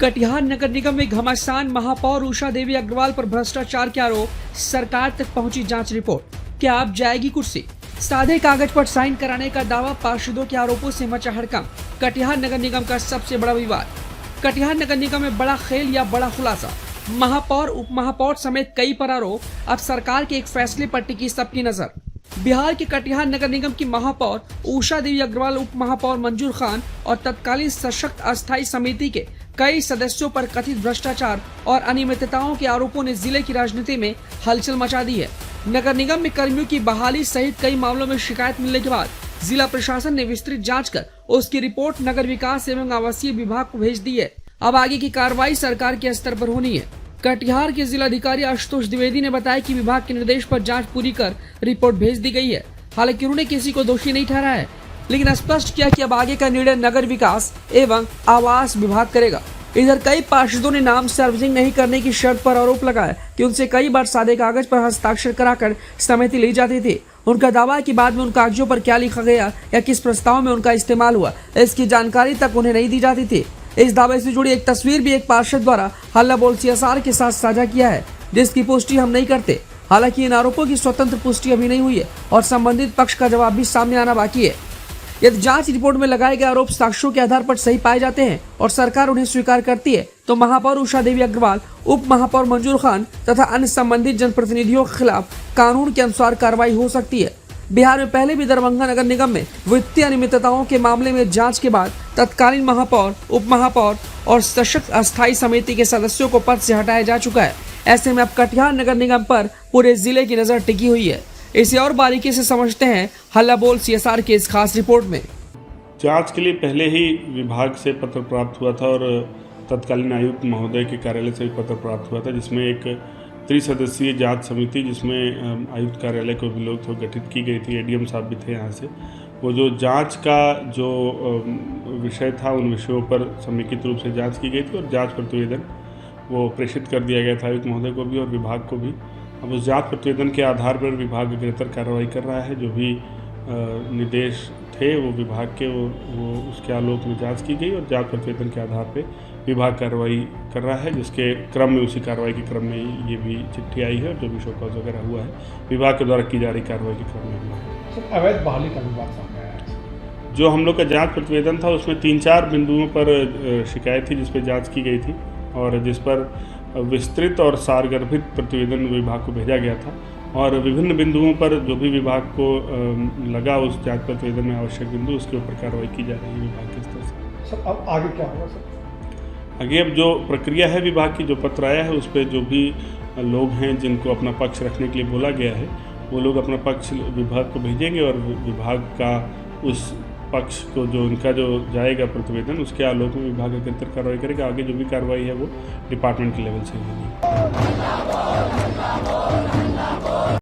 कटिहार नगर निगम में घमासान महापौर उषा देवी अग्रवाल पर भ्रष्टाचार के आरोप, सरकार तक पहुंची जांच रिपोर्ट। क्या अब जाएगी कुर्सी? सादे कागज पर साइन कराने का दावा, पार्षदों के आरोपों से मचा हड़कंप। कटिहार नगर निगम का सबसे बड़ा विवाद। कटिहार नगर निगम में बड़ा खेल या बड़ा खुलासा। महापौर उप महापौर समेत कई पर आरोप। अब सरकार के एक फैसले पर टिकी सबकी नजर। बिहार के कटिहार नगर निगम की महापौर उषा देवी अग्रवाल, उप महापौर मंजूर खान और तत्कालीन सशक्त अस्थायी समिति के कई सदस्यों पर कथित भ्रष्टाचार और अनियमितताओं के आरोपों ने जिले की राजनीति में हलचल मचा दी है। नगर निगम में कर्मियों की बहाली सहित कई मामलों में शिकायत मिलने के बाद जिला प्रशासन ने विस्तृत जांच कर उसकी रिपोर्ट नगर विकास एवं आवासीय विभाग को भेज दी है। अब आगे की कार्रवाई सरकार के स्तर पर होनी है। कटिहार के जिलाधिकारी आशुतोष द्विवेदी ने बताया कि विभाग के निर्देश पर जांच पूरी कर रिपोर्ट भेज दी गई है। हालांकि उन्होंने किसी को दोषी नहीं ठहराया है, लेकिन स्पष्ट किया कि अब आगे का निर्णय नगर विकास एवं आवास विभाग करेगा। इधर कई पार्षदों ने नाम सार्वजनिक नहीं करने की शर्त पर आरोप लगाया कि उनसे कई बार सादे कागज पर हस्ताक्षर कराकर समिति ली जाती थी। उनका दावा है कि बाद में उन कागजों पर क्या लिखा गया या किस प्रस्ताव में उनका इस्तेमाल हुआ, इसकी जानकारी तक उन्हें नहीं दी जाती थी। इस दावे से जुड़ी एक तस्वीर भी एक पार्षद द्वारा हल्ला बोल CSR के साथ साझा किया है, जिसकी पुष्टि हम नहीं करते। हालांकि इन आरोपों की स्वतंत्र पुष्टि अभी नहीं हुई है और संबंधित पक्ष का जवाब भी सामने आना बाकी है। यदि जांच रिपोर्ट में लगाए गए आरोप साक्ष्यों के आधार पर सही पाए जाते हैं और सरकार उन्हें स्वीकार करती है, तो महापौर उषा देवी अग्रवाल, उप महापौर मंजूर खान तथा अन्य संबंधित जनप्रतिनिधियों के खिलाफ कानून के अनुसार कार्रवाई हो सकती है। बिहार में पहले भी दरभंगा नगर निगम में वित्तीय अनियमितताओं के मामले में जांच के बाद तत्कालीन महापौर, उप महापौर और सशक्त अस्थायी समिति के सदस्यों को पद से हटाया जा चुका है। ऐसे में अब कटिहार नगर निगम पर पूरे जिले की नजर टिकी हुई है। इसे और बारीकी से समझते हैं हल्ला बोल CSR के इस खास रिपोर्ट में। जांच के लिए पहले ही विभाग से पत्र प्राप्त हुआ था और तत्कालीन आयुक्त महोदय के कार्यालय से भी पत्र प्राप्त हुआ था, जिसमें एक त्रिसदस्यीय जांच समिति, जिसमें आयुक्त कार्यालय को भी लोग गठित की गई थी। ADM साहब भी थे यहाँ से। वो जो जांच का जो विषय था, उन विषयों पर समेकित रूप से जांच की गई थी और जांच प्रतिवेदन वो प्रेषित कर दिया गया था आयुक्त महोदय को भी और विभाग को भी। अब उस जांच प्रतिवेदन के आधार पर विभाग अग्रेतर कार्रवाई कर रहा है। जो भी निर्देश थे वो विभाग के वो उसके आलोक में जांच की गई और जांच प्रतिवेदन के आधार पर विभाग कार्रवाई कर रहा है, जिसके क्रम में, उसी कार्रवाई के क्रम में ये भी चिट्ठी आई है और जो भी शोकॉज वगैरह हुआ है विभाग के द्वारा की जा रही कार्रवाई के क्रम में हुआ है। अवैध बहाली का विवाद सामने आया है। जो हम लोग का जांच प्रतिवेदन था उसमें 3-4 बिंदुओं पर शिकायत थी, जिस पर जाँच की गई थी और जिस पर विस्तृत और सारगर्भित प्रतिवेदन विभाग को भेजा गया था और विभिन्न बिंदुओं पर जो भी विभाग को लगा उस जांच प्रतिवेदन में आवश्यक बिंदु, उसके ऊपर कार्रवाई की जा रही है विभाग के स्तर से। सर अब आगे क्या होगा सर? आगे अब जो प्रक्रिया है विभाग की, जो पत्र आया है उस पर जो भी लोग हैं जिनको अपना पक्ष रखने के लिए बोला गया है, वो लोग अपना पक्ष विभाग को भेजेंगे और विभाग का उस पक्ष को जो उनका जो जाएगा प्रतिवेदन, उसके आलोक में विभाग अग्रेतर कार्रवाई करेगा। आगे जो भी कार्रवाई है वो डिपार्टमेंट के लेवल से होगी।